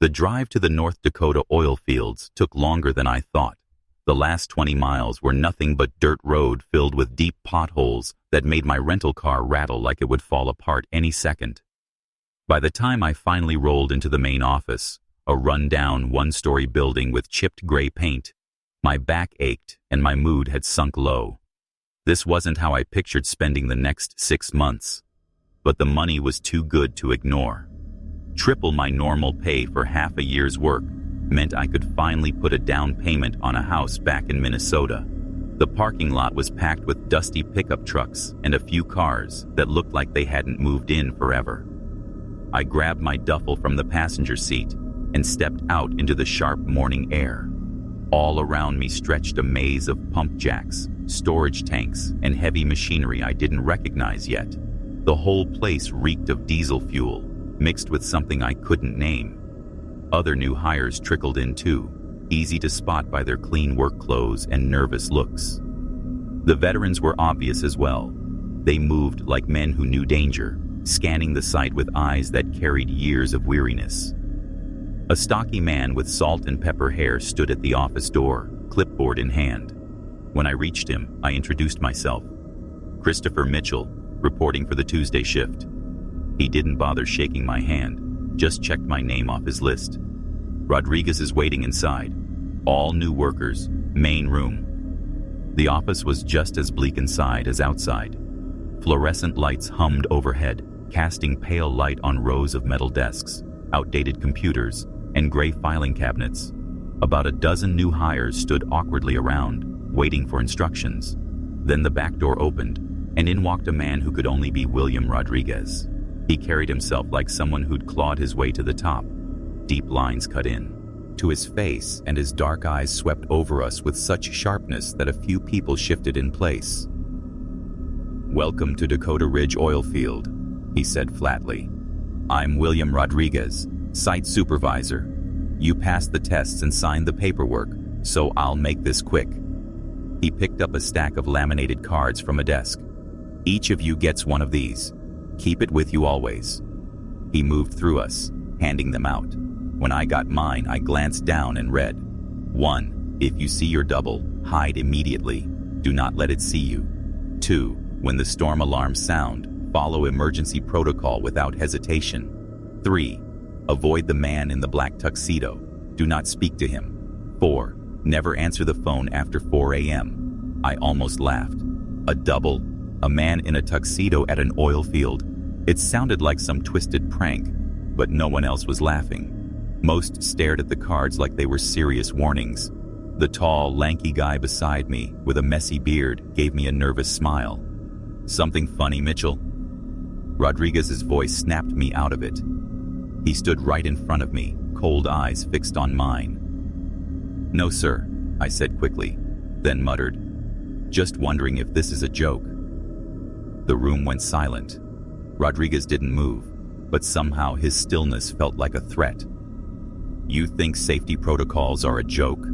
The drive to the North Dakota oil fields took longer than I thought. The last 20 miles were nothing but dirt road filled with deep potholes that made my rental car rattle like it would fall apart any second. By the time I finally rolled into the main office, a run-down one-story building with chipped gray paint, my back ached and my mood had sunk low. This wasn't how I pictured spending the next 6 months, but the money was too good to ignore. Triple my normal pay for half a year's work meant I could finally put a down payment on a house back in Minnesota. The parking lot was packed with dusty pickup trucks and a few cars that looked like they hadn't moved in forever. I grabbed my duffel from the passenger seat and stepped out into the sharp morning air. All around me stretched a maze of pump jacks, storage tanks, and heavy machinery I didn't recognize yet. The whole place reeked of diesel fuel, mixed with something I couldn't name. Other new hires trickled in too, easy to spot by their clean work clothes and nervous looks. The veterans were obvious as well. They moved like men who knew danger, scanning the site with eyes that carried years of weariness. A stocky man with salt and pepper hair stood at the office door, clipboard in hand. When I reached him, I introduced myself. Christopher Mitchell, reporting for the Tuesday shift. He didn't bother shaking my hand, just checked my name off his list. Rodriguez is waiting inside. All new workers, main room. The office was just as bleak inside as outside. Fluorescent lights hummed overhead, casting pale light on rows of metal desks, outdated computers, and gray filing cabinets. About a dozen new hires stood awkwardly around, waiting for instructions. Then the back door opened, and in walked a man who could only be William Rodriguez. He carried himself like someone who'd clawed his way to the top. Deep lines cut in to his face, and his dark eyes swept over us with such sharpness that a few people shifted in place. "Welcome to Dakota Ridge Oil Field," he said flatly. "I'm William Rodriguez, site supervisor. You passed the tests and signed the paperwork, so I'll make this quick." He picked up a stack of laminated cards from a desk. "Each of you gets one of these. Keep it with you always." He moved through us, handing them out. When I got mine, I glanced down and read, 1. If you see your double, hide immediately. Do not let it see you. 2. When the storm alarms sound, follow emergency protocol without hesitation. 3. Avoid the man in the black tuxedo. Do not speak to him. 4. Never answer the phone after 4 a.m. I almost laughed. A double? A man in a tuxedo at an oil field? It sounded like some twisted prank, but no one else was laughing. Most stared at the cards like they were serious warnings. The tall, lanky guy beside me, with a messy beard, gave me a nervous smile. "Something funny, Mitchell?" Rodriguez's voice snapped me out of it. He stood right in front of me, cold eyes fixed on mine. "No, sir," I said quickly, then muttered, "Just wondering if this is a joke." The room went silent. Rodriguez didn't move, but somehow his stillness felt like a threat. "You think safety protocols are a joke?"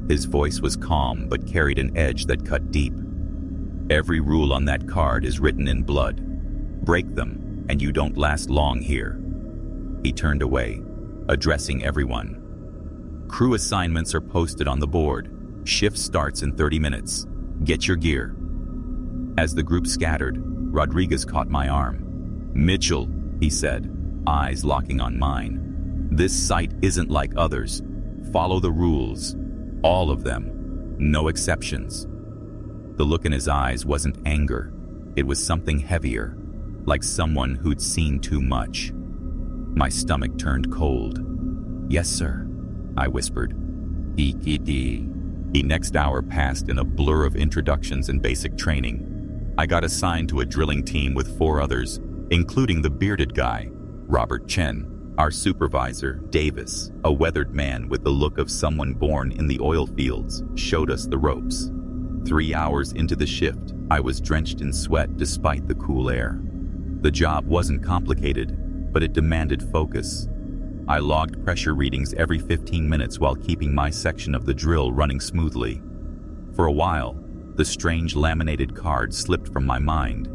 His voice was calm but carried an edge that cut deep. "Every rule on that card is written in blood. Break them, and you don't last long here." He turned away, addressing everyone. "Crew assignments are posted on the board. Shift starts in 30 minutes. Get your gear." As the group scattered, Rodriguez caught my arm. "Mitchell," he said, eyes locking on mine. "This site isn't like others. Follow the rules. All of them. No exceptions." The look in his eyes wasn't anger. It was something heavier, like someone who'd seen too much. My stomach turned cold. "Yes, sir," I whispered. "DKD." The next hour passed in a blur of introductions and basic training. I got assigned to a drilling team with 4 others, including the bearded guy, Robert Chen. Our supervisor, Davis, a weathered man with the look of someone born in the oil fields, showed us the ropes. 3 hours into the shift, I was drenched in sweat despite the cool air. The job wasn't complicated, but it demanded focus. I logged pressure readings every 15 minutes while keeping my section of the drill running smoothly. For a while, the strange laminated card slipped from my mind.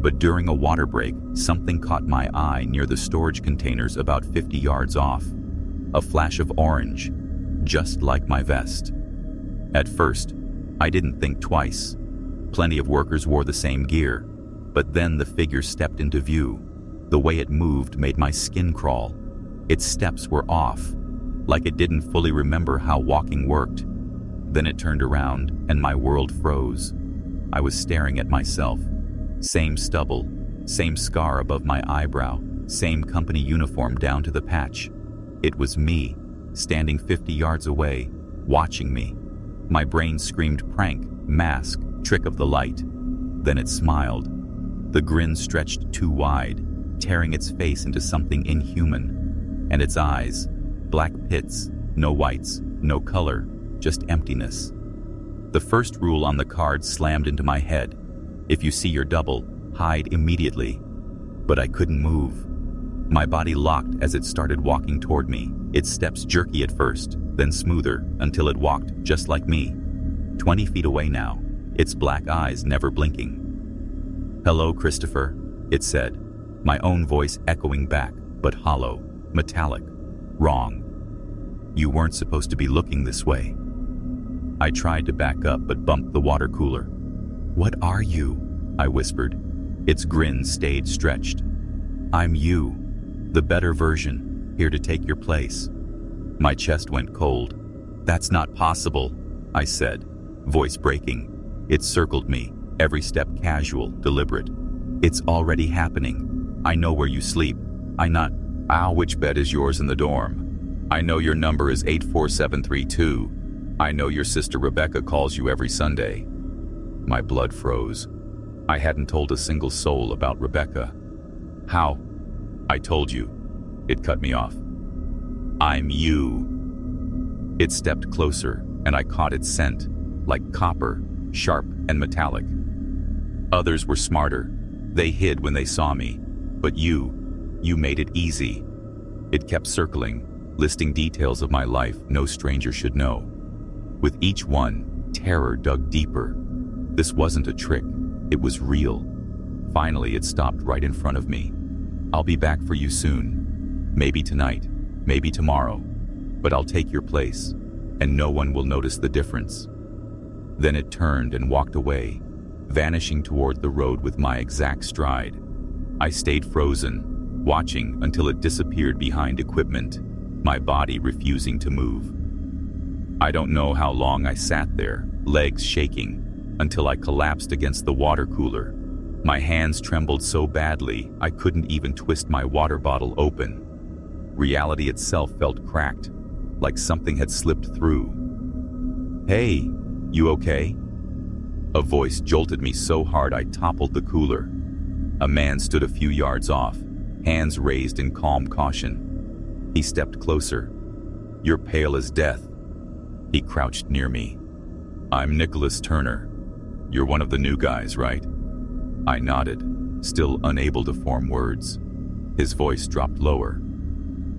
But during a water break, something caught my eye near the storage containers about 50 yards off. a flash of orange, just like my vest. At first, I didn't think twice. Plenty of workers wore the same gear, but then the figure stepped into view. The way it moved made my skin crawl. Its steps were off, like it didn't fully remember how walking worked. Then it turned around, and my world froze. I was staring at myself. Same stubble, same scar above my eyebrow, same company uniform down to the patch. It was me, standing 50 yards away, watching me. My brain screamed prank, mask, trick of the light. Then it smiled. The grin stretched too wide, tearing its face into something inhuman. And its eyes, black pits, no whites, no color, just emptiness. The first rule on the card slammed into my head. If you see your double, hide immediately. But I couldn't move. My body locked as it started walking toward me, its steps jerky at first, then smoother, until it walked just like me. 20 feet away now, its black eyes never blinking. "Hello, Christopher," it said, my own voice echoing back, but hollow, metallic. "Wrong. You weren't supposed to be looking this way." I tried to back up but bumped the water cooler. "What are you?" I whispered. Its grin stayed stretched. "I'm you, the better version, here to take your place." My chest went cold. "That's not possible," I said, voice breaking. It circled me, every step casual, deliberate. "It's already happening. I know where you sleep. Which bed is yours in the dorm? I know your number is 84732. I know your sister Rebecca calls you every Sunday." My blood froze. I hadn't told a single soul about Rebecca. "How?" "I told you." It cut me off. "I'm you." It stepped closer, and I caught its scent, like copper, sharp and metallic. Others were smarter. They hid when they saw me. But you made it easy. It kept circling, listing details of my life no stranger should know. With each one, terror dug deeper. This wasn't a trick. It was real. Finally, it stopped right in front of me. "I'll be back for you soon. Maybe tonight, maybe tomorrow. But I'll take your place, and no one will notice the difference." Then it turned and walked away, vanishing toward the road with my exact stride. I stayed frozen, watching until it disappeared behind equipment, my body refusing to move. I don't know how long I sat there, legs shaking, until I collapsed against the water cooler. My hands trembled so badly I couldn't even twist my water bottle open. Reality itself felt cracked, like something had slipped through. "Hey, you okay?" A voice jolted me so hard I toppled the cooler. A man stood a few yards off, hands raised in calm caution. He stepped closer. "You're pale as death." He crouched near me. "I'm Nicholas Turner. You're one of the new guys, right?" I nodded, still unable to form words. His voice dropped lower.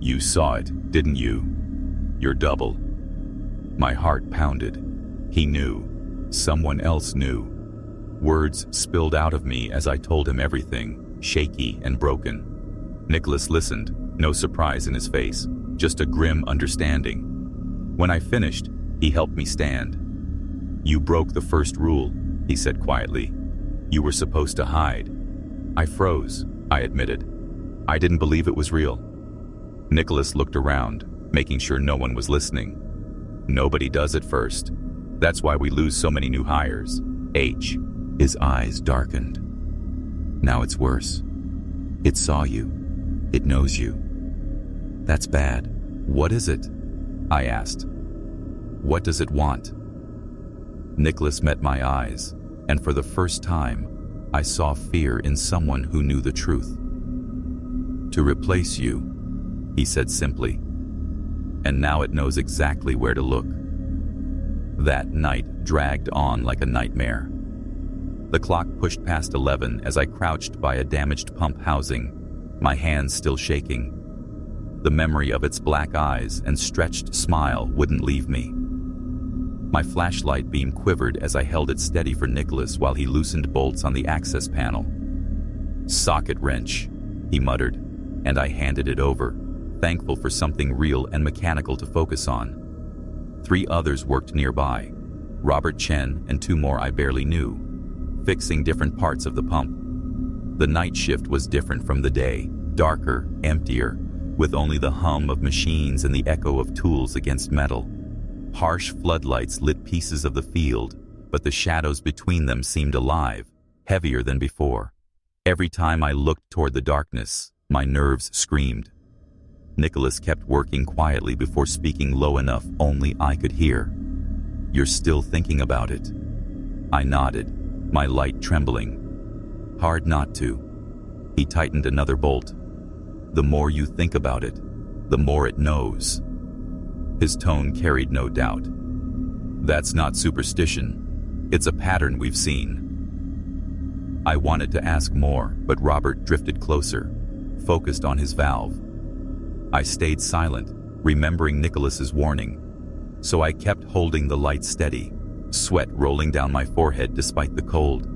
"You saw it, didn't you? Your double." My heart pounded. He knew. Someone else knew. Words spilled out of me as I told him everything, shaky and broken. Nicholas listened, no surprise in his face, just a grim understanding. When I finished, he helped me stand. "You broke the first rule," he said quietly. "You were supposed to hide." I froze, I admitted. I didn't believe it was real. Nicholas looked around, making sure no one was listening. "Nobody does at first. That's why we lose so many new hires." His eyes darkened. "Now it's worse. It saw you. It knows you." "That's bad. What is it?" I asked. "What does it want?" Nicholas met my eyes, and for the first time, I saw fear in someone who knew the truth. "To replace you," he said simply. "And now it knows exactly where to look." That night dragged on like a nightmare. The clock pushed past 11 as I crouched by a damaged pump housing, my hands still shaking. The memory of its black eyes and stretched smile wouldn't leave me. My flashlight beam quivered as I held it steady for Nicholas while he loosened bolts on the access panel. "Socket wrench," he muttered, and I handed it over, thankful for something real and mechanical to focus on. 3 others worked nearby, Robert Chen and 2 more I barely knew, fixing different parts of the pump. The night shift was different from the day, darker, emptier, with only the hum of machines and the echo of tools against metal. Harsh floodlights lit pieces of the field, but the shadows between them seemed alive, heavier than before. Every time I looked toward the darkness, my nerves screamed. Nicholas kept working quietly before speaking low enough only I could hear. "You're still thinking about it?" I nodded, my light trembling. "Hard not to." He tightened another bolt. "The more you think about it, the more it knows." His tone carried no doubt. "That's not superstition. It's a pattern we've seen." I wanted to ask more, but Robert drifted closer, focused on his valve. I stayed silent, remembering Nicholas's warning, so I kept holding the light steady, sweat rolling down my forehead despite the cold.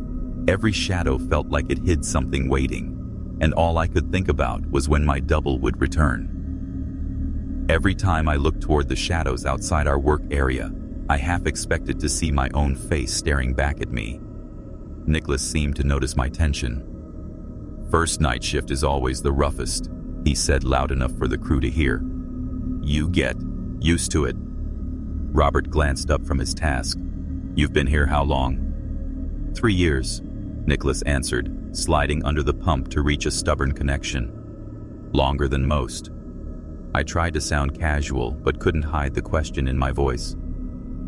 Every shadow felt like it hid something waiting, and all I could think about was when my double would return. Every time I looked toward the shadows outside our work area, I half expected to see my own face staring back at me. Nicholas seemed to notice my tension. "First night shift is always the roughest," he said loud enough for the crew to hear. "You get used to it." Robert glanced up from his task. "You've been here how long?" 3 years, Nicholas answered, sliding under the pump to reach a stubborn connection. "Longer than most." I tried to sound casual, but couldn't hide the question in my voice.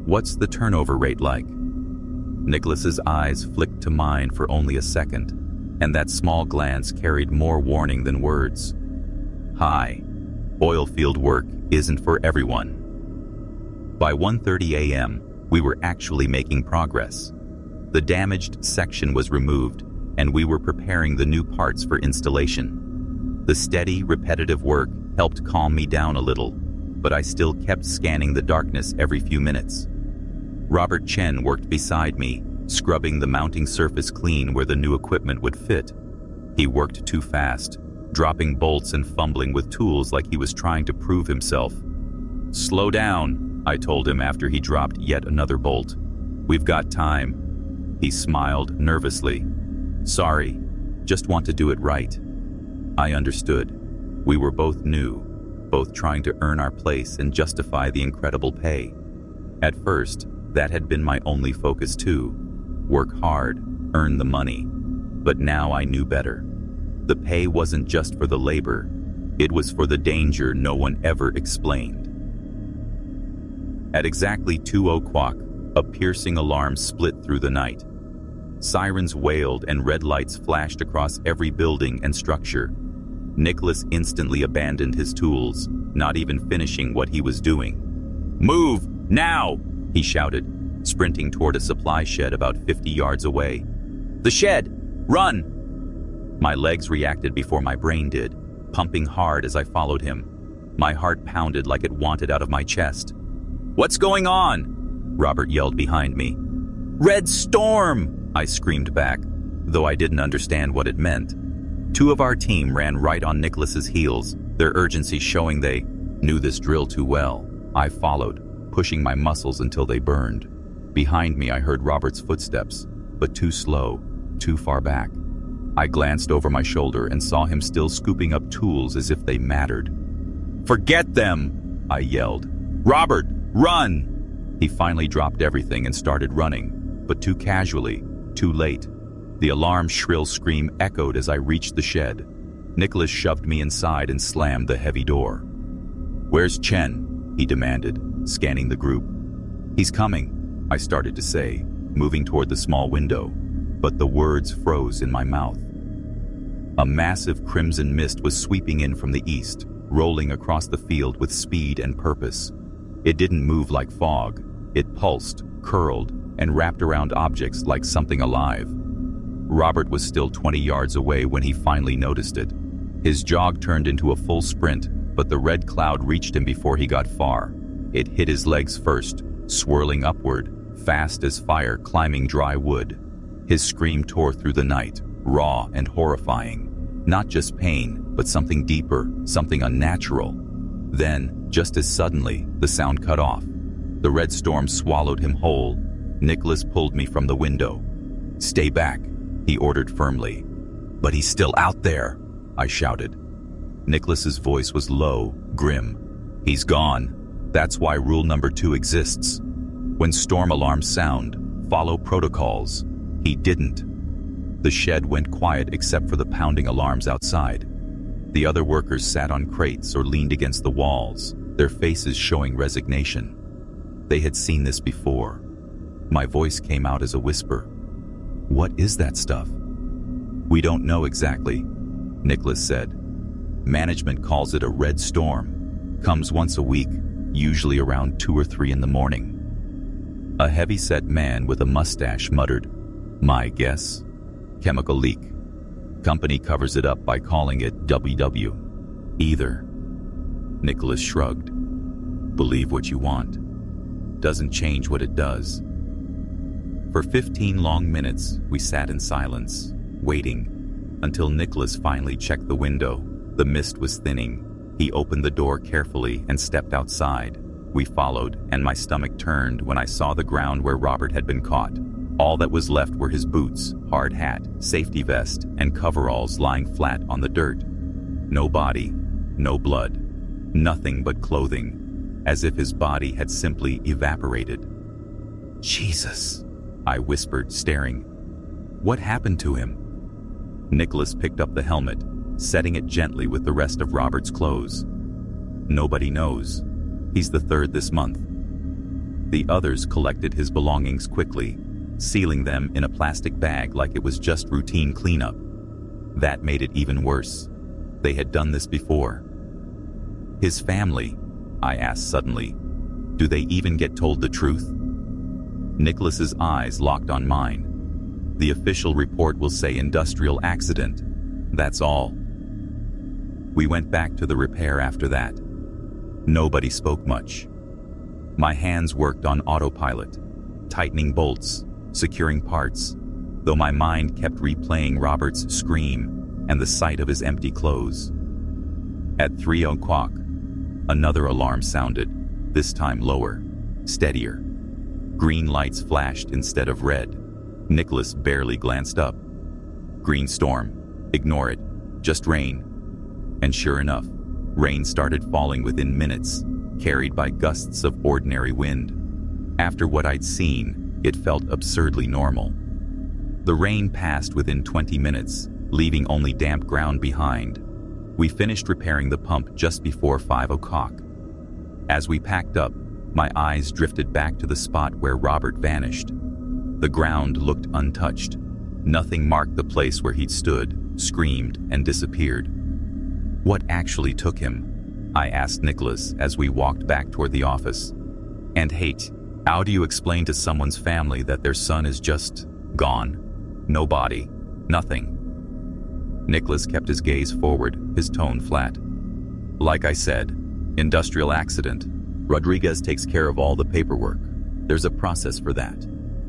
"What's the turnover rate like?" Nicholas's eyes flicked to mine for only a second, and that small glance carried more warning than words. "High. Oil field work isn't for everyone." By 1:30 a.m., we were actually making progress. The damaged section was removed, and we were preparing the new parts for installation. The steady, repetitive work helped calm me down a little, but I still kept scanning the darkness every few minutes. Robert Chen worked beside me, scrubbing the mounting surface clean where the new equipment would fit. He worked too fast, dropping bolts and fumbling with tools like he was trying to prove himself. "Slow down," I told him after he dropped yet another bolt. "We've got time." He smiled nervously. "Sorry, just want to do it right." I understood. We were both new, both trying to earn our place and justify the incredible pay. At first, that had been my only focus too. Work hard, earn the money. But now I knew better. The pay wasn't just for the labor, it was for the danger no one ever explained. At exactly 2:00, a piercing alarm split through the night. Sirens wailed and red lights flashed across every building and structure. Nicholas instantly abandoned his tools, not even finishing what he was doing. "Move, now!" he shouted, sprinting toward a supply shed about 50 yards away. "The shed! Run!" My legs reacted before my brain did, pumping hard as I followed him. My heart pounded like it wanted out of my chest. "What's going on?" Robert yelled behind me. "Red storm!" I screamed back, though I didn't understand what it meant. 2 of our team ran right on Nicholas's heels, their urgency showing they knew this drill too well. I followed, pushing my muscles until they burned. Behind me I heard Robert's footsteps, but too slow, too far back. I glanced over my shoulder and saw him still scooping up tools as if they mattered. "Forget them!" I yelled. "Robert, run!" He finally dropped everything and started running, but too casually, too late. The alarm's shrill scream echoed as I reached the shed. Nicholas shoved me inside and slammed the heavy door. "Where's Chen?" he demanded, scanning the group. "He's coming," I started to say, moving toward the small window, but the words froze in my mouth. A massive crimson mist was sweeping in from the east, rolling across the field with speed and purpose. It didn't move like fog. It pulsed, curled, and wrapped around objects like something alive. Robert was still 20 yards away when he finally noticed it. His jog turned into a full sprint, but the red cloud reached him before he got far. It hit his legs first, swirling upward, fast as fire climbing dry wood. His scream tore through the night, raw and horrifying. Not just pain, but something deeper, something unnatural. Then, just as suddenly, the sound cut off. The red storm swallowed him whole. Nicholas pulled me from the window. "Stay back," he ordered firmly. "But he's still out there," I shouted. Nicholas's voice was low, grim. "He's gone. That's why rule number 2 exists. When storm alarms sound, follow protocols." He didn't. The shed went quiet except for the pounding alarms outside. The other workers sat on crates or leaned against the walls, their faces showing resignation. They had seen this before. My voice came out as a whisper. "What is that stuff?" "We don't know exactly," Nicholas said. "Management calls it a red storm. Comes once a week, usually around 2 or 3 in the morning." A heavy-set man with a mustache muttered, "My guess? Chemical leak. Company covers it up by calling it WW. Either." Nicholas shrugged. "Believe what you want. Doesn't change what it does." For 15 long minutes, we sat in silence, waiting, until Nicholas finally checked the window. The mist was thinning. He opened the door carefully and stepped outside. We followed, and my stomach turned when I saw the ground where Robert had been caught. All that was left were his boots, hard hat, safety vest, and coveralls lying flat on the dirt. No body, no blood, nothing but clothing, as if his body had simply evaporated. "Jesus," I whispered, staring. "What happened to him?" Nicholas picked up the helmet, setting it gently with the rest of Robert's clothes. "Nobody knows. He's the 3rd this month." The others collected his belongings quickly, sealing them in a plastic bag like it was just routine cleanup. That made it even worse. They had done this before. "His family?" I asked suddenly. "Do they even get told the truth?" Nicholas's eyes locked on mine. "The official report will say industrial accident. That's all." We went back to the repair after that. Nobody spoke much. My hands worked on autopilot, tightening bolts, securing parts, though my mind kept replaying Robert's scream and the sight of his empty clothes. At 3 o'clock, another alarm sounded, this time lower, steadier. Green lights flashed instead of red. Nicholas barely glanced up. "Green storm. Ignore it. Just rain." And sure enough, rain started falling within minutes, carried by gusts of ordinary wind. After what I'd seen, it felt absurdly normal. The rain passed within 20 minutes, leaving only damp ground behind. We finished repairing the pump just before 5 o'clock. As we packed up, my eyes drifted back to the spot where Robert vanished. The ground looked untouched. Nothing marked the place where he'd stood, screamed, and disappeared. "What actually took him?" I asked Nicholas as we walked back toward the office. "And hate. How do you explain to someone's family that their son is just gone? No body, nothing." Nicholas kept his gaze forward, his tone flat. "Like I said, industrial accident. Rodriguez takes care of all the paperwork. There's a process for that.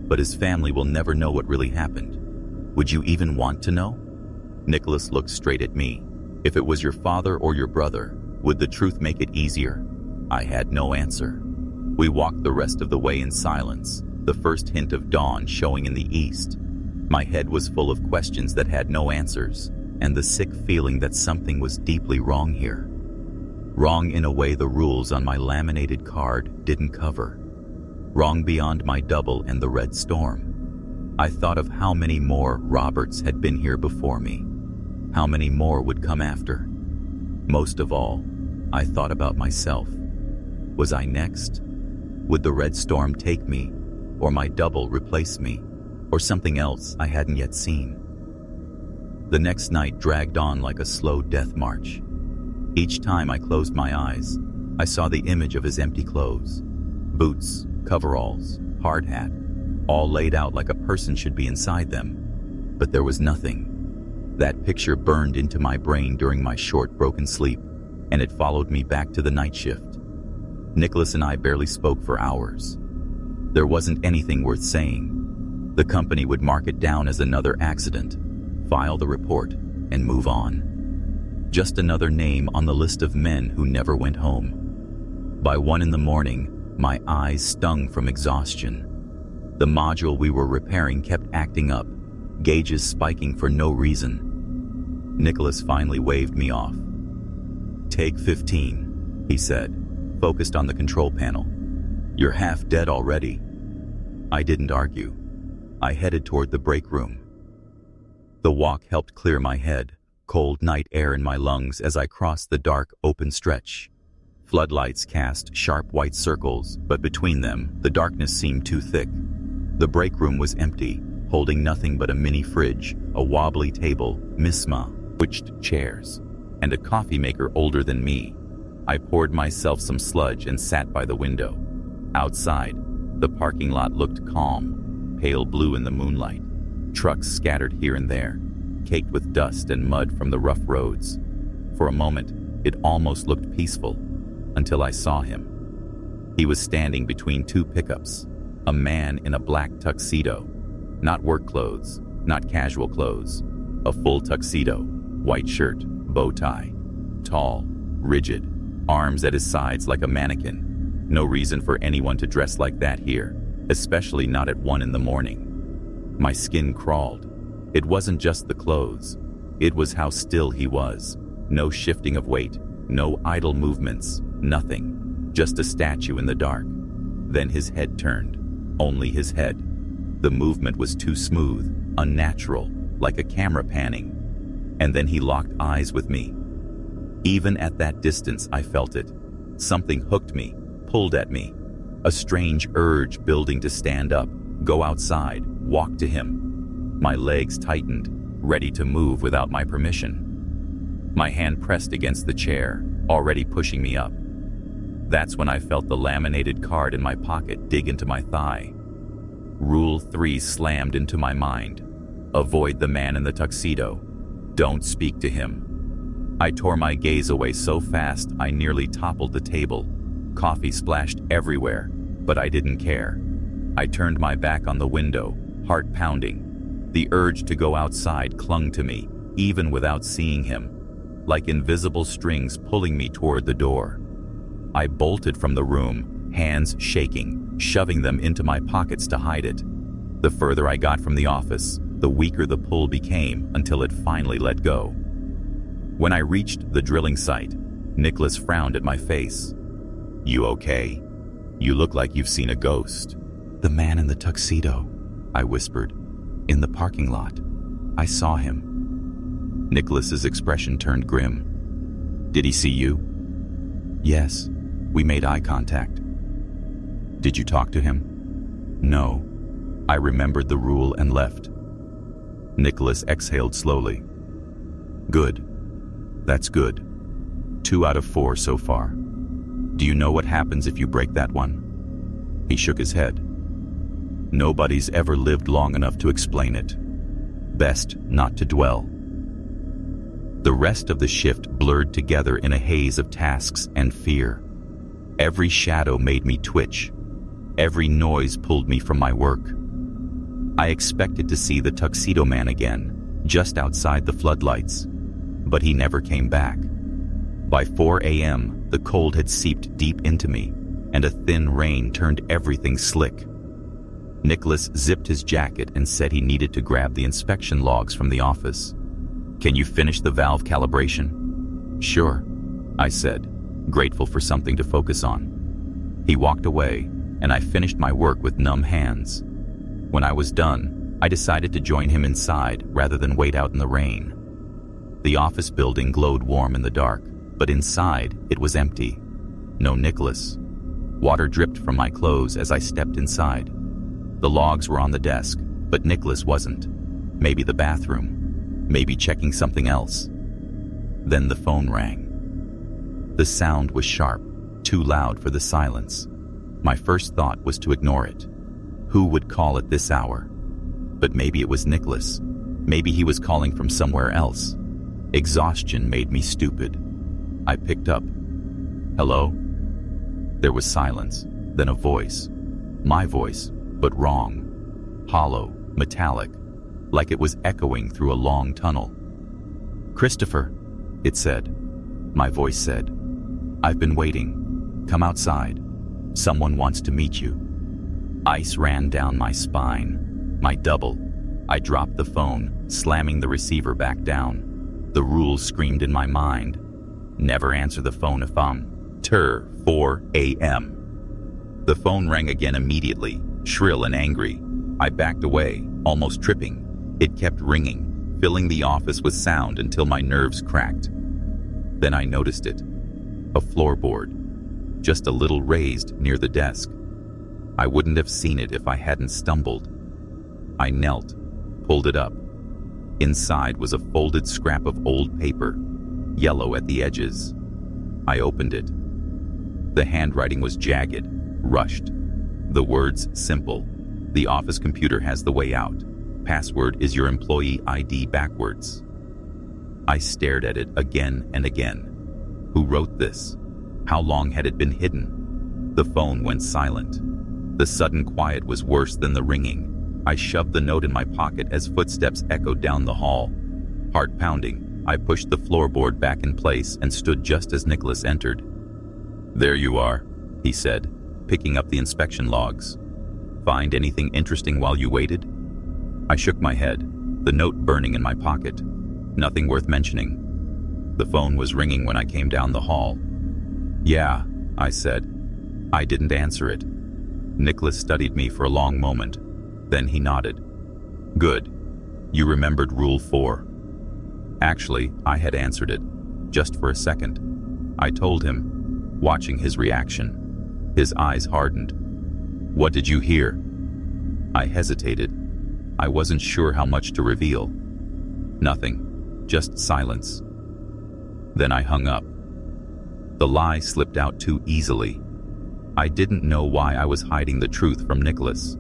But his family will never know what really happened. Would you even want to know?" Nicholas looked straight at me. "If it was your father or your brother, would the truth make it easier?" I had no answer. We walked the rest of the way in silence, the first hint of dawn showing in the east. My head was full of questions that had no answers, and the sick feeling that something was deeply wrong here. Wrong in a way the rules on my laminated card didn't cover. Wrong beyond my double and the red storm. I thought of how many more Roberts had been here before me. How many more would come after? Most of all, I thought about myself. Was I next? Would the red storm take me, or my double replace me, or something else I hadn't yet seen? The next night dragged on like a slow death march. Each time I closed my eyes, I saw the image of his empty clothes. Boots, coveralls, hard hat, all laid out like a person should be inside them. But there was nothing. That picture burned into my brain during my short, broken sleep, and it followed me back to the night shift. Nicholas and I barely spoke for hours. There wasn't anything worth saying. The company would mark it down as another accident, file the report, and move on. Just another name on the list of men who never went home. By 1 in the morning, my eyes stung from exhaustion. The module we were repairing kept acting up, gauges spiking for no reason. Nicholas finally waved me off. "Take 15, he said, focused on the control panel. "You're half dead already." I didn't argue. I headed toward the break room. The walk helped clear my head, cold night air in my lungs as I crossed the dark, open stretch. Floodlights cast sharp white circles, but between them, the darkness seemed too thick. The break room was empty, holding nothing but a mini fridge, a wobbly table, switched chairs, and a coffee maker older than me. I poured myself some sludge and sat by the window. Outside, the parking lot looked calm, pale blue in the moonlight. Trucks scattered here and there, caked with dust and mud from the rough roads. For a moment, it almost looked peaceful, until I saw him. He was standing between two pickups, a man in a black tuxedo. Not work clothes, not casual clothes. A full tuxedo, white shirt, bow tie. Tall, rigid, arms at his sides like a mannequin. No reason for anyone to dress like that here, especially not at 1 in the morning. My skin crawled. It wasn't just the clothes. It was how still he was. No shifting of weight, no idle movements, nothing. Just a statue in the dark. Then his head turned. Only his head. The movement was too smooth, unnatural, like a camera panning. And then he locked eyes with me. Even at that distance, I felt it. Something hooked me, pulled at me. A strange urge building to stand up, go outside, walk to him. My legs tightened, ready to move without my permission. My hand pressed against the chair, already pushing me up. That's when I felt the laminated card in my pocket dig into my thigh. Rule 3 slammed into my mind. Avoid the man in the tuxedo. Don't speak to him. I tore my gaze away so fast I nearly toppled the table. Coffee splashed everywhere, but I didn't care. I turned my back on the window, heart pounding. The urge to go outside clung to me, even without seeing him, like invisible strings pulling me toward the door. I bolted from the room, hands shaking, shoving them into my pockets to hide it. The further I got from the office, the weaker the pull became until it finally let go. When I reached the drilling site, Nicholas frowned at my face. "You okay? You look like you've seen a ghost." "The man in the tuxedo," I whispered. "In the parking lot. I saw him." Nicholas's expression turned grim. "Did he see you?" "Yes. We made eye contact." "Did you talk to him?" "No." I remembered the rule and left. Nicholas exhaled slowly. "Good. That's good. 2 out of 4 so far. Do you know what happens if you break that one?" He shook his head. "Nobody's ever lived long enough to explain it. Best not to dwell." The rest of the shift blurred together in a haze of tasks and fear. Every shadow made me twitch. Every noise pulled me from my work. I expected to see the tuxedo man again, just outside the floodlights, but he never came back. By 4 a.m., the cold had seeped deep into me, and a thin rain turned everything slick. Nicholas zipped his jacket and said he needed to grab the inspection logs from the office. "Can you finish the valve calibration?" "Sure," I said, grateful for something to focus on. He walked away, and I finished my work with numb hands. When I was done, I decided to join him inside rather than wait out in the rain. The office building glowed warm in the dark, but inside it was empty. No Nicholas. Water dripped from my clothes as I stepped inside. The logs were on the desk, but Nicholas wasn't. Maybe the bathroom. Maybe checking something else. Then the phone rang. The sound was sharp, too loud for the silence. My first thought was to ignore it. Who would call at this hour? But maybe it was Nicholas. Maybe he was calling from somewhere else. Exhaustion made me stupid. I picked up. "Hello?" There was silence, then a voice. My voice, but wrong. Hollow, metallic, like it was echoing through a long tunnel. "Christopher, it said. My voice said, "I've been waiting. Come outside. Someone wants to meet you." Ice ran down my spine. My double. I dropped the phone, slamming the receiver back down. The rules screamed in my mind. Never answer the phone if 4 a.m. The phone rang again immediately, shrill and angry. I backed away, almost tripping. It kept ringing, filling the office with sound until my nerves cracked. Then I noticed it. A floorboard, just a little raised near the desk. I wouldn't have seen it if I hadn't stumbled. I knelt, pulled it up. Inside was a folded scrap of old paper, yellow at the edges. I opened it. The handwriting was jagged, rushed. The words simple. "The office computer has the way out. Password is your employee ID backwards." I stared at it again and again. Who wrote this? How long had it been hidden? The phone went silent. The sudden quiet was worse than the ringing. I shoved the note in my pocket as footsteps echoed down the hall. Heart pounding, I pushed the floorboard back in place and stood just as Nicholas entered. "There you are," he said, picking up the inspection logs. "Find anything interesting while you waited?" I shook my head, the note burning in my pocket. Nothing worth mentioning. The phone was ringing when I came down the hall. "Yeah," I said. I didn't answer it. Nicholas studied me for a long moment. Then he nodded. "Good. You remembered Rule 4. Actually, I had answered it, just for a second. I told him, watching his reaction. His eyes hardened. "What did you hear?" I hesitated. I wasn't sure how much to reveal. "Nothing. Just silence." Then I hung up. The lie slipped out too easily. I didn't know why I was hiding the truth from Nicholas,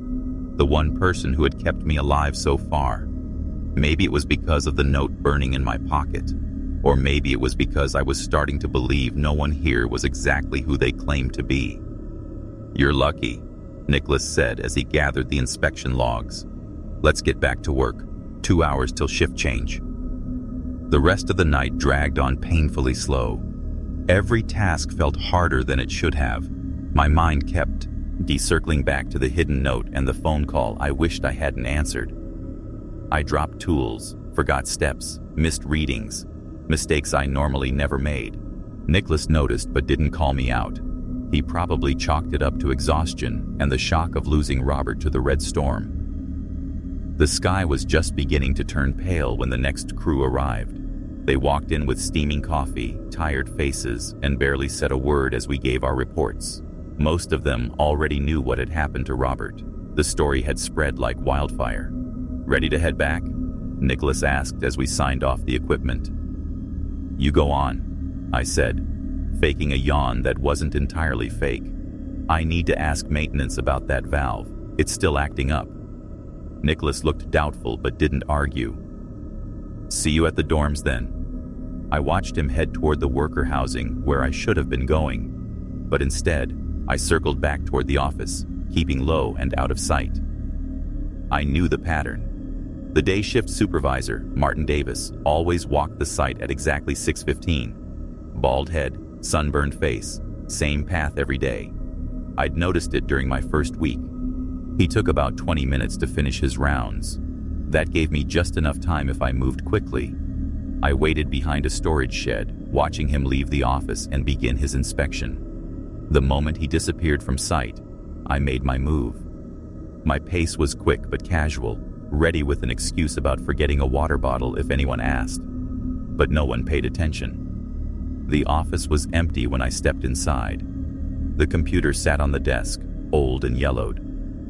the one person who had kept me alive so far. Maybe it was because of the note burning in my pocket, or maybe it was because I was starting to believe no one here was exactly who they claimed to be. "You're lucky," Nicholas said as he gathered the inspection logs. "Let's get back to work. 2 hours till shift change." The rest of the night dragged on painfully slow. Every task felt harder than it should have. My mind kept circling back to the hidden note and the phone call I wished I hadn't answered. I dropped tools, forgot steps, missed readings, mistakes I normally never made. Nicholas noticed but didn't call me out. He probably chalked it up to exhaustion and the shock of losing Robert to the red storm. The sky was just beginning to turn pale when the next crew arrived. They walked in with steaming coffee, tired faces, and barely said a word as we gave our reports. Most of them already knew what had happened to Robert. The story had spread like wildfire. "Ready to head back?" Nicholas asked as we signed off the equipment. "You go on," I said, faking a yawn that wasn't entirely fake. "I need to ask maintenance about that valve. It's still acting up." Nicholas looked doubtful but didn't argue. "See you at the dorms then." I watched him head toward the worker housing where I should have been going, but instead, I circled back toward the office, keeping low and out of sight. I knew the pattern. The day shift supervisor, Martin Davis, always walked the site at exactly 6:15. Bald head, sunburned face, same path every day. I'd noticed it during my first week. He took about 20 minutes to finish his rounds. That gave me just enough time if I moved quickly. I waited behind a storage shed, watching him leave the office and begin his inspection. The moment he disappeared from sight, I made my move. My pace was quick but casual, ready with an excuse about forgetting a water bottle if anyone asked. But no one paid attention. The office was empty when I stepped inside. The computer sat on the desk, old and yellowed,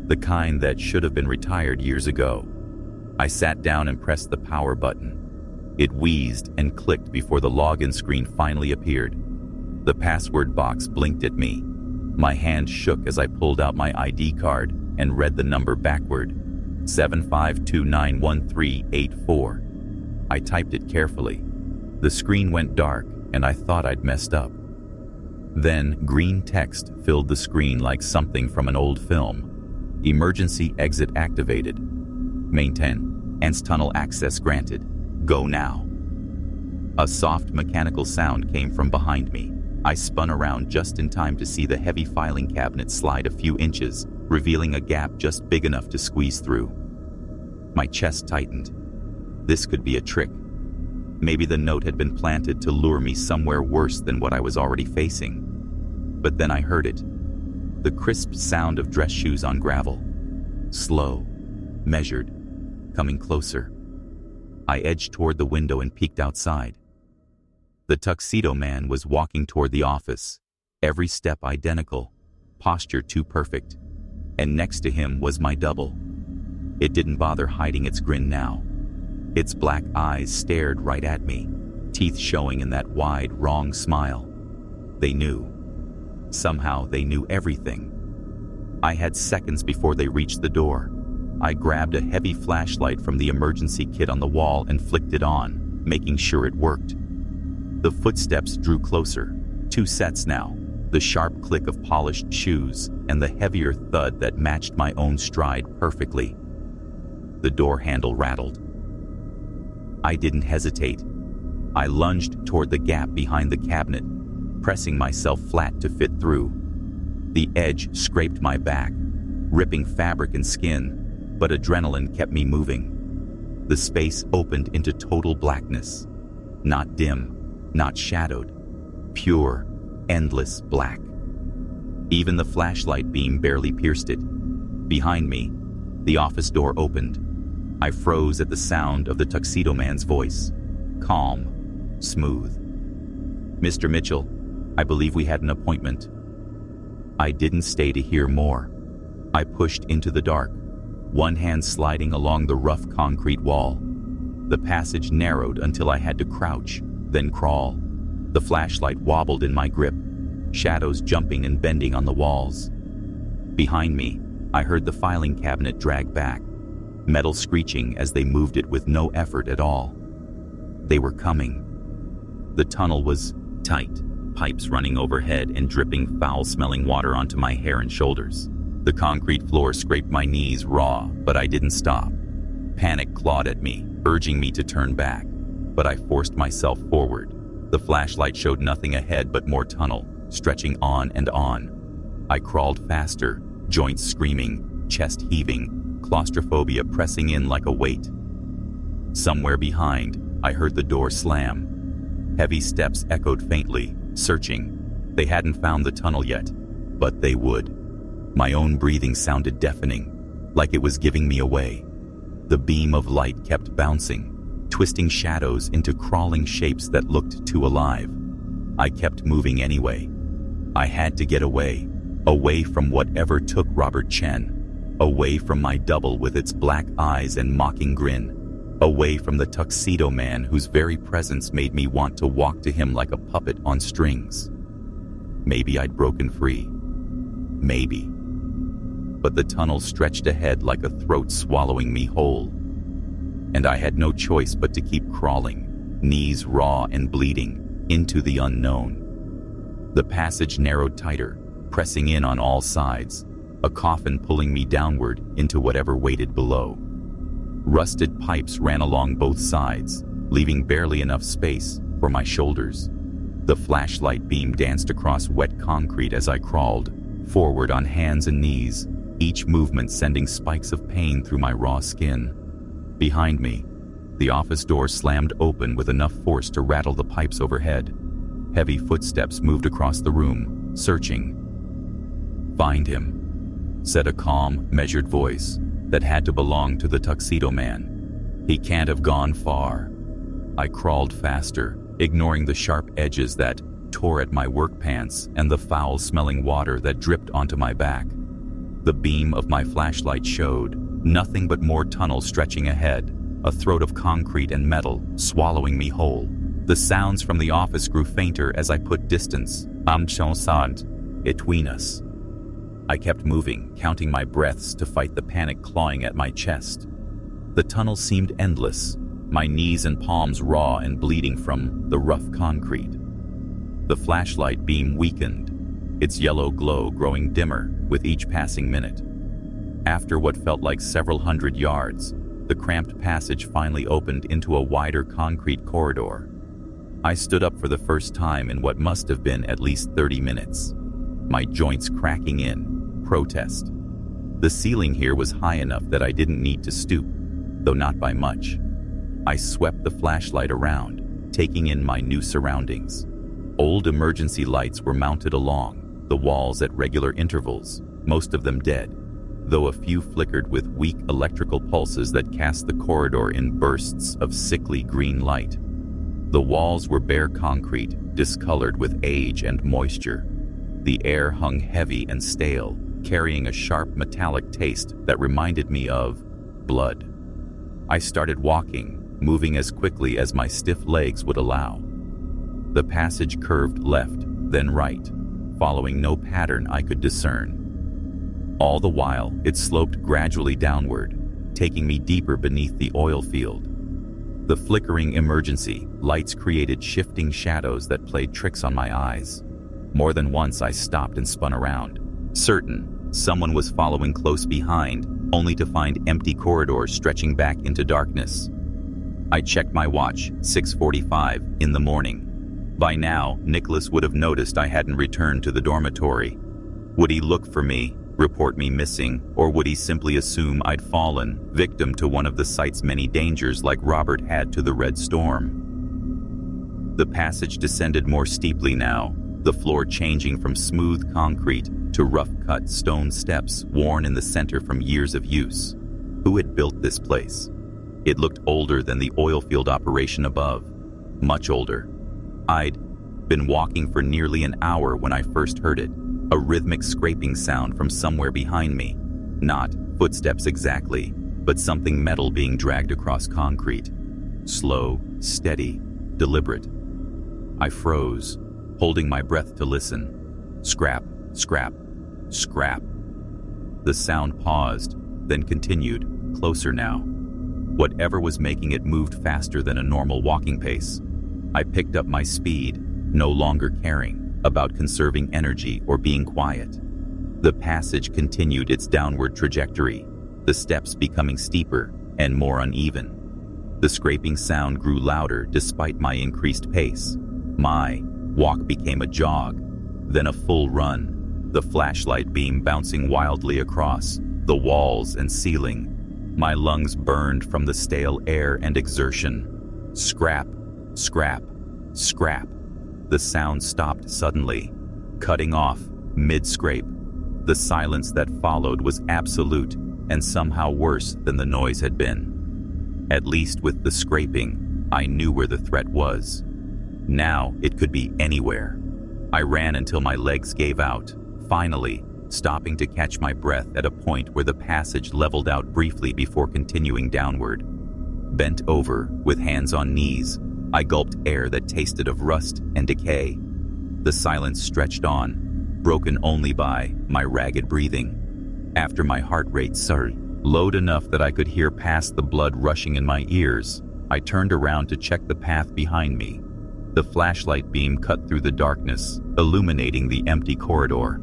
the kind that should have been retired years ago. I sat down and pressed the power button. It wheezed and clicked before the login screen finally appeared. The password box blinked at me. My hand shook as I pulled out my ID card and read the number backward, 752913884. I typed it carefully. The screen went dark and I thought I'd messed up. Then green text filled the screen like something from an old film. "Emergency exit activated. Maintain. Ants tunnel access granted. Go now." A soft mechanical sound came from behind me. I spun around just in time to see the heavy filing cabinet slide a few inches, revealing a gap just big enough to squeeze through. My chest tightened. This could be a trick. Maybe the note had been planted to lure me somewhere worse than what I was already facing. But then I heard it. The crisp sound of dress shoes on gravel. Slow, measured, coming closer. I edged toward the window and peeked outside. The tuxedo man was walking toward the office, every step identical, posture too perfect. And next to him was my double. It didn't bother hiding its grin now. Its black eyes stared right at me, teeth showing in that wide, wrong smile. They knew. Somehow they knew everything. I had seconds before they reached the door. I grabbed a heavy flashlight from the emergency kit on the wall and flicked it on, making sure it worked. The footsteps drew closer, 2 sets now, the sharp click of polished shoes and the heavier thud that matched my own stride perfectly. The door handle rattled. I didn't hesitate. I lunged toward the gap behind the cabinet, pressing myself flat to fit through. The edge scraped my back, ripping fabric and skin, but adrenaline kept me moving. The space opened into total blackness. Not dim, not shadowed. Pure, endless black. Even the flashlight beam barely pierced it. Behind me, the office door opened. I froze at the sound of the tuxedo man's voice. Calm, smooth. "Mr. Mitchell, I believe we had an appointment." I didn't stay to hear more. I pushed into the dark, one hand sliding along the rough concrete wall. The passage narrowed until I had to crouch, then crawl. The flashlight wobbled in my grip, shadows jumping and bending on the walls. Behind me, I heard the filing cabinet drag back, metal screeching as they moved it with no effort at all. They were coming. The tunnel was tight, pipes running overhead and dripping foul-smelling water onto my hair and shoulders. The concrete floor scraped my knees raw, but I didn't stop. Panic clawed at me, urging me to turn back, but I forced myself forward. The flashlight showed nothing ahead but more tunnel, stretching on and on. I crawled faster, joints screaming, chest heaving, claustrophobia pressing in like a weight. Somewhere behind, I heard the door slam. Heavy steps echoed faintly, searching. They hadn't found the tunnel yet, but they would. My own breathing sounded deafening, like it was giving me away. The beam of light kept bouncing, twisting shadows into crawling shapes that looked too alive. I kept moving anyway. I had to get away, away from whatever took Robert Chen, away from my double with its black eyes and mocking grin, away from the tuxedo man whose very presence made me want to walk to him like a puppet on strings. Maybe I'd broken free. Maybe. But the tunnel stretched ahead like a throat swallowing me whole. And I had no choice but to keep crawling, knees raw and bleeding, into the unknown. The passage narrowed tighter, pressing in on all sides, a coffin pulling me downward into whatever waited below. Rusted pipes ran along both sides, leaving barely enough space for my shoulders. The flashlight beam danced across wet concrete as I crawled, forward on hands and knees, each movement sending spikes of pain through my raw skin. Behind me, the office door slammed open with enough force to rattle the pipes overhead. Heavy footsteps moved across the room, searching. "Find him," said a calm, measured voice that had to belong to the tuxedo man. "He can't have gone far." I crawled faster, ignoring the sharp edges that tore at my work pants and the foul-smelling water that dripped onto my back. The beam of my flashlight showed nothing but more tunnel stretching ahead, a throat of concrete and metal swallowing me whole. The sounds from the office grew fainter as I put distance, between us. I kept moving, counting my breaths to fight the panic clawing at my chest. The tunnel seemed endless, my knees and palms raw and bleeding from the rough concrete. The flashlight beam weakened, its yellow glow growing dimmer with each passing minute. After what felt like several hundred yards, the cramped passage finally opened into a wider concrete corridor. I stood up for the first time in what must have been at least 30 minutes. My joints cracking in. Protest. The ceiling here was high enough that I didn't need to stoop, though not by much. I swept the flashlight around, taking in my new surroundings. Old emergency lights were mounted along the walls at regular intervals, most of them dead, though a few flickered with weak electrical pulses that cast the corridor in bursts of sickly green light. The walls were bare concrete, discolored with age and moisture. The air hung heavy and stale, carrying a sharp metallic taste that reminded me of blood. I started walking, moving as quickly as my stiff legs would allow. The passage curved left, then right, following no pattern I could discern. All the while, it sloped gradually downward, taking me deeper beneath the oil field. The flickering emergency lights created shifting shadows that played tricks on my eyes. More than once I stopped and spun around, certain someone was following close behind, only to find empty corridors stretching back into darkness. I checked my watch, 6:45 in the morning. By now, Nicholas would have noticed I hadn't returned to the dormitory. Would he look for me, report me missing, or would he simply assume I'd fallen victim to one of the site's many dangers like Robert had to the Red Storm? The passage descended more steeply now, the floor changing from smooth concrete to rough-cut stone steps worn in the center from years of use. Who had built this place? It looked older than the oil field operation above, much older. I'd been walking for nearly an hour when I first heard it, a rhythmic scraping sound from somewhere behind me. Not footsteps exactly, but something metal being dragged across concrete. Slow, steady, deliberate. I froze, holding my breath to listen. Scrap, scrap, scrap. The sound paused, then continued, closer now. Whatever was making it moved faster than a normal walking pace. I picked up my speed, no longer caring about conserving energy or being quiet. The passage continued its downward trajectory, the steps becoming steeper and more uneven. The scraping sound grew louder despite my increased pace. My walk became a jog, then a full run, the flashlight beam bouncing wildly across the walls and ceiling. My lungs burned from the stale air and exertion. Scrap, scrap, scrap. The sound stopped suddenly, cutting off mid-scrape. The silence that followed was absolute and somehow worse than the noise had been. At least with the scraping, I knew where the threat was. Now it could be anywhere. I ran until my legs gave out, finally stopping to catch my breath at a point where the passage leveled out briefly before continuing downward. Bent over, with hands on knees, I gulped air that tasted of rust and decay. The silence stretched on, broken only by my ragged breathing. After my heart rate slowed enough that I could hear past the blood rushing in my ears, I turned around to check the path behind me. The flashlight beam cut through the darkness, illuminating the empty corridor.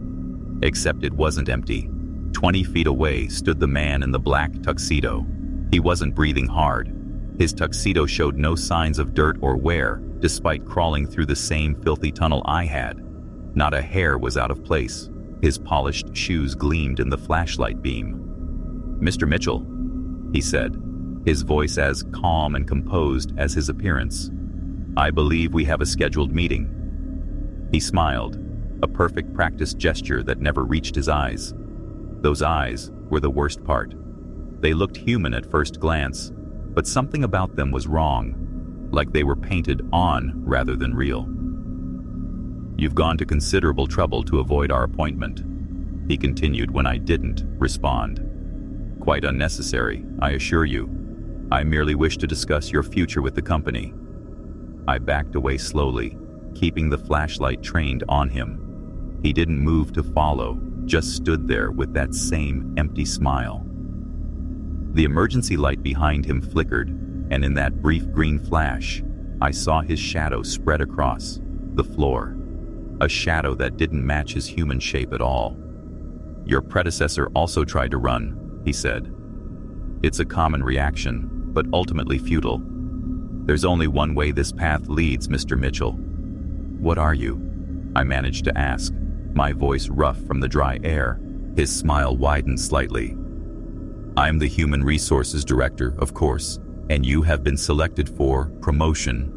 Except it wasn't empty. 20 feet away stood the man in the black tuxedo. He wasn't breathing hard. His tuxedo showed no signs of dirt or wear, despite crawling through the same filthy tunnel I had. Not a hair was out of place. His polished shoes gleamed in the flashlight beam. "Mr. Mitchell," he said, his voice as calm and composed as his appearance. "I believe we have a scheduled meeting." He smiled, a perfect practice gesture that never reached his eyes. Those eyes were the worst part. They looked human at first glance, but something about them was wrong, like they were painted on rather than real. "You've gone to considerable trouble to avoid our appointment," he continued when I didn't respond. "Quite unnecessary, I assure you. I merely wish to discuss your future with the company." I backed away slowly, keeping the flashlight trained on him. He didn't move to follow, just stood there with that same empty smile. The emergency light behind him flickered, and in that brief green flash, I saw his shadow spread across the floor. A shadow that didn't match his human shape at all. "Your predecessor also tried to run," he said. "It's a common reaction, but ultimately futile. There's only one way this path leads, Mr. Mitchell. What are you? I managed to ask, my voice rough from the dry air. His smile widened slightly. I'm the Human Resources Director, of course, and you have been selected for promotion.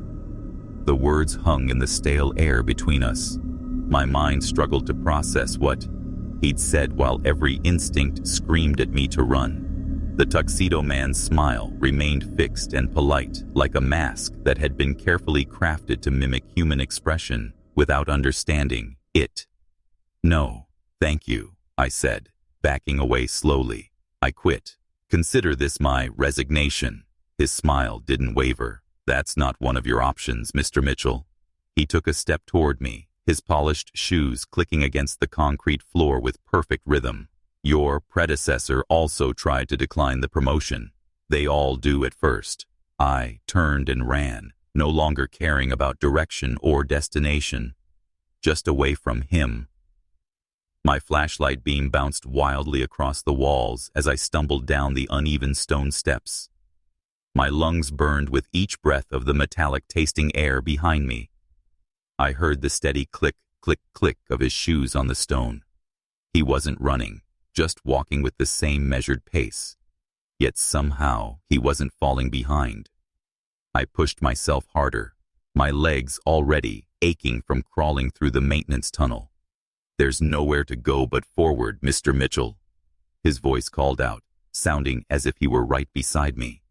The words hung in the stale air between us. My mind struggled to process what he'd said while every instinct screamed at me to run. The tuxedo man's smile remained fixed and polite, like a mask that had been carefully crafted to mimic human expression without understanding it. No, thank you, I said, backing away slowly. I quit. Consider this my resignation. His smile didn't waver. That's not one of your options, Mr. Mitchell. He took a step toward me, his polished shoes clicking against the concrete floor with perfect rhythm. Your predecessor also tried to decline the promotion. They all do at first. I turned and ran, no longer caring about direction or destination. Just away from him. My flashlight beam bounced wildly across the walls as I stumbled down the uneven stone steps. My lungs burned with each breath of the metallic-tasting air behind me. I heard the steady click, click, click of his shoes on the stone. He wasn't running, just walking with the same measured pace. Yet somehow he wasn't falling behind. I pushed myself harder, my legs already aching from crawling through the maintenance tunnel. There's nowhere to go but forward, Mr. Mitchell. His voice called out, sounding as if he were right beside me.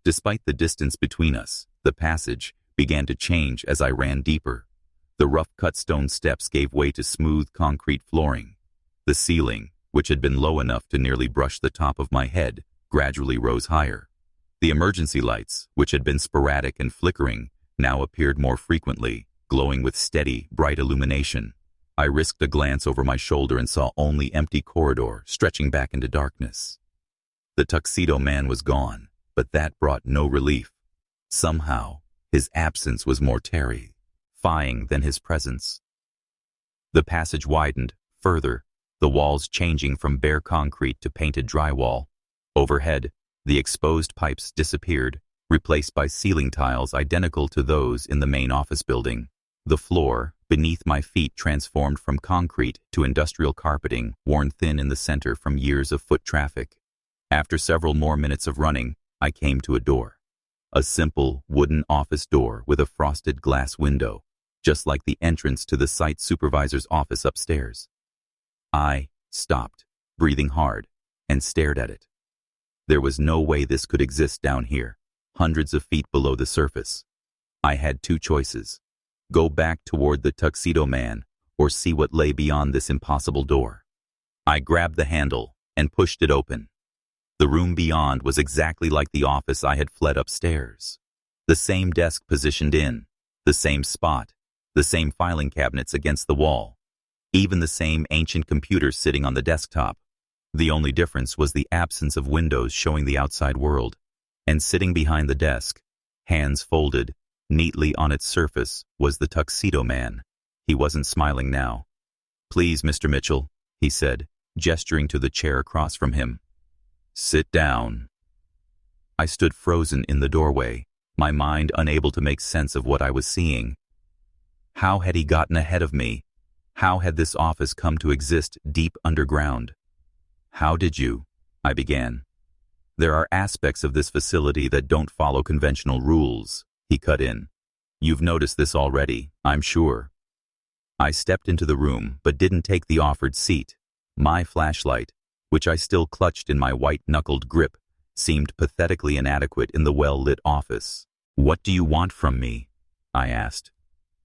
Despite the distance between us, the passage began to change as I ran deeper. The rough-cut stone steps gave way to smooth concrete flooring. The ceiling, which had been low enough to nearly brush the top of my head, gradually rose higher. The emergency lights, which had been sporadic and flickering, now appeared more frequently, glowing with steady, bright illumination. I risked a glance over my shoulder and saw only empty corridor stretching back into darkness. The tuxedo man was gone, but that brought no relief. Somehow, his absence was more terrifying than his presence. The passage widened, further, the walls changing from bare concrete to painted drywall. Overhead, the exposed pipes disappeared, replaced by ceiling tiles identical to those in the main office building. The floor, beneath my feet, transformed from concrete to industrial carpeting, worn thin in the center from years of foot traffic. After several more minutes of running, I came to a door. A simple, wooden office door with a frosted glass window, just like the entrance to the site supervisor's office upstairs. I stopped, breathing hard, and stared at it. There was no way this could exist down here, hundreds of feet below the surface. I had two choices. Go back toward the tuxedo man, or see what lay beyond this impossible door. I grabbed the handle and pushed it open. The room beyond was exactly like the office I had fled upstairs. The same desk positioned in, the same spot, the same filing cabinets against the wall, even the same ancient computer sitting on the desktop. The only difference was the absence of windows showing the outside world. And sitting behind the desk, hands folded, neatly on its surface, was the tuxedo man. He wasn't smiling now. "Please, Mr. Mitchell," he said, gesturing to the chair across from him. "Sit down." I stood frozen in the doorway, my mind unable to make sense of what I was seeing. How had he gotten ahead of me? How had this office come to exist deep underground? "How did you?" I began. "There are aspects of this facility that don't follow conventional rules," he cut in. "You've noticed this already, I'm sure." I stepped into the room but didn't take the offered seat. My flashlight, which I still clutched in my white-knuckled grip, seemed pathetically inadequate in the well-lit office. "What do you want from me?" I asked.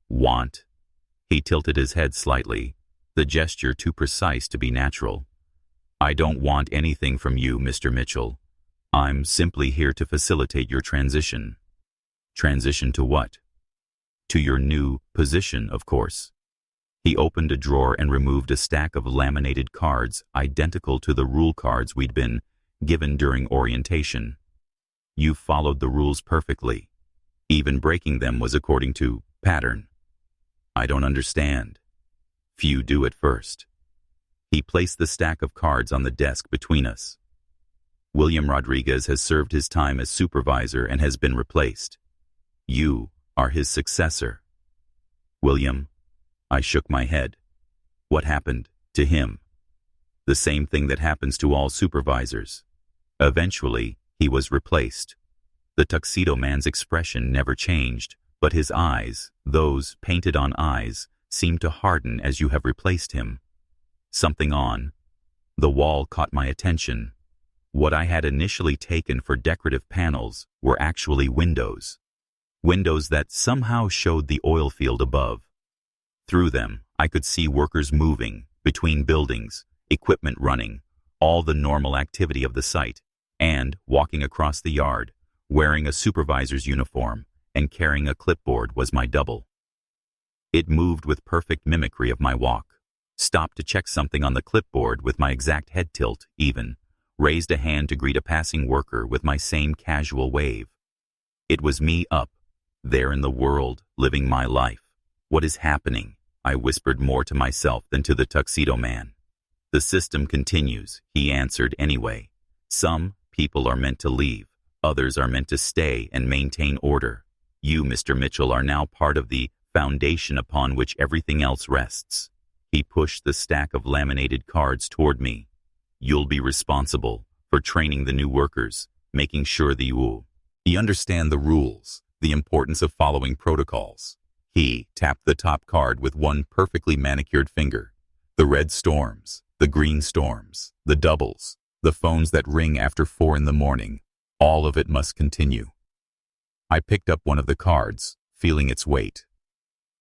"Want?" He tilted his head slightly, the gesture too precise to be natural. "I don't want anything from you, Mr. Mitchell. I'm simply here to facilitate your transition." "Transition to what?" "To your new position, of course." He opened a drawer and removed a stack of laminated cards identical to the rule cards we'd been given during orientation. "You followed the rules perfectly. Even breaking them was according to pattern." "I don't understand." "Few do at first." He placed the stack of cards on the desk between us. "William Rodriguez has served his time as supervisor and has been replaced. You are his successor. William, I shook my head. What happened to him? The same thing that happens to all supervisors. Eventually, he was replaced. The tuxedo man's expression never changed, but his eyes, those painted-on eyes, seemed to harden as you have replaced him. Something on the wall caught my attention. What I had initially taken for decorative panels were actually windows. Windows that somehow showed the oil field above. Through them, I could see workers moving between buildings, equipment running, all the normal activity of the site, and walking across the yard, wearing a supervisor's uniform and carrying a clipboard was my double. It moved with perfect mimicry of my walk, stopped to check something on the clipboard with my exact head tilt even, raised a hand to greet a passing worker with my same casual wave. It was me up, there in the world, living my life. What is happening? I whispered more to myself than to the tuxedo man. The system continues, he answered anyway. Some people are meant to leave, others are meant to stay and maintain order. You, Mr. Mitchell, are now part of the foundation upon which everything else rests. He pushed the stack of laminated cards toward me. You'll be responsible for training the new workers, making sure that you understand the rules, the importance of following protocols. He tapped the top card with one perfectly manicured finger. The red storms, the green storms, the doubles, the phones that ring after 4 in the morning, all of it must continue. I picked up one of the cards, feeling its weight.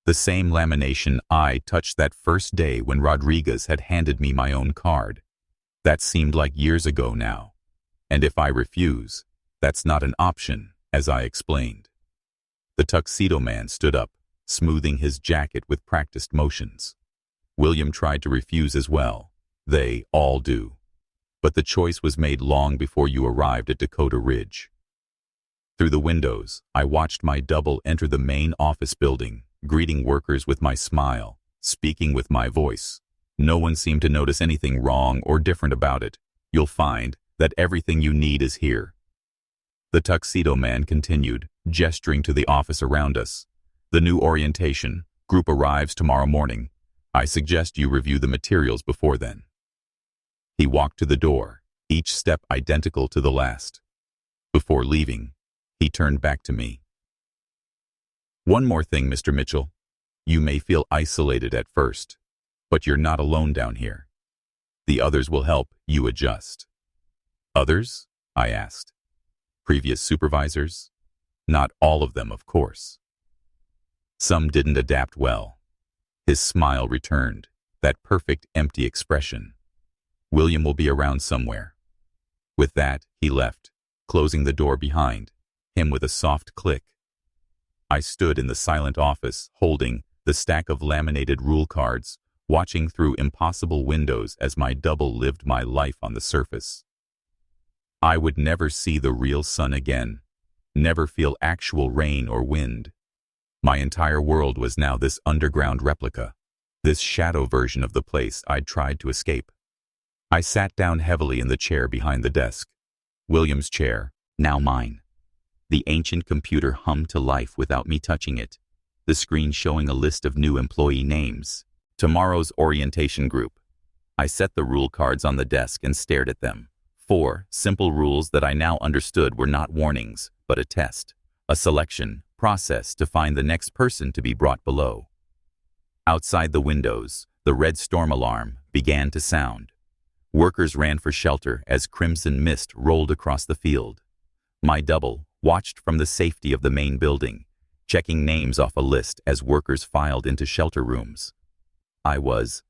The same lamination I touched that first day when Rodriguez had handed me my own card. That seemed like years ago now. And if I refuse, that's not an option, as I explained. The tuxedo man stood up, smoothing his jacket with practiced motions. William tried to refuse as well. They all do. But the choice was made long before you arrived at Dakota Ridge. Through the windows, I watched my double enter the main office building, greeting workers with my smile, speaking with my voice. No one seemed to notice anything wrong or different about it. You'll find that everything you need is here. The tuxedo man continued, gesturing to the office around us. The new orientation group arrives tomorrow morning. I suggest you review the materials before then. He walked to the door, each step identical to the last. Before leaving, he turned back to me. One more thing, Mr. Mitchell. You may feel isolated at first, but you're not alone down here. The others will help you adjust. Others? I asked. Previous supervisors? Not all of them, of course. Some didn't adapt well. His smile returned, that perfect empty expression. William will be around somewhere. With that, he left, closing the door behind him with a soft click. I stood in the silent office, holding the stack of laminated rule cards, watching through impossible windows as my double lived my life on the surface. I would never see the real sun again, never feel actual rain or wind. My entire world was now this underground replica, this shadow version of the place I'd tried to escape. I sat down heavily in the chair behind the desk. William's chair, now mine. The ancient computer hummed to life without me touching it, the screen showing a list of new employee names. Tomorrow's orientation group. I set the rule cards on the desk and stared at them. 4 simple rules that I now understood were not warnings, but a test, a selection process to find the next person to be brought below. Outside the windows, the red storm alarm began to sound. Workers ran for shelter as crimson mist rolled across the field. My double watched from the safety of the main building, checking names off a list as workers filed into shelter rooms. I was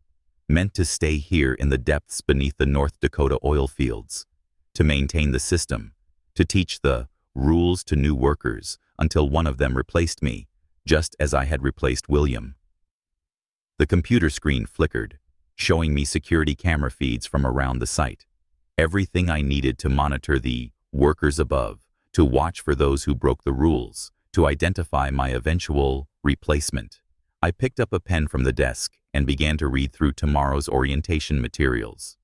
meant to stay here in the depths beneath the North Dakota oil fields, to maintain the system, to teach the rules to new workers until one of them replaced me, just as I had replaced William. The computer screen flickered, showing me security camera feeds from around the site. Everything I needed to monitor the workers above, to watch for those who broke the rules, to identify my eventual replacement. I picked up a pen from the desk and began to read through tomorrow's orientation materials.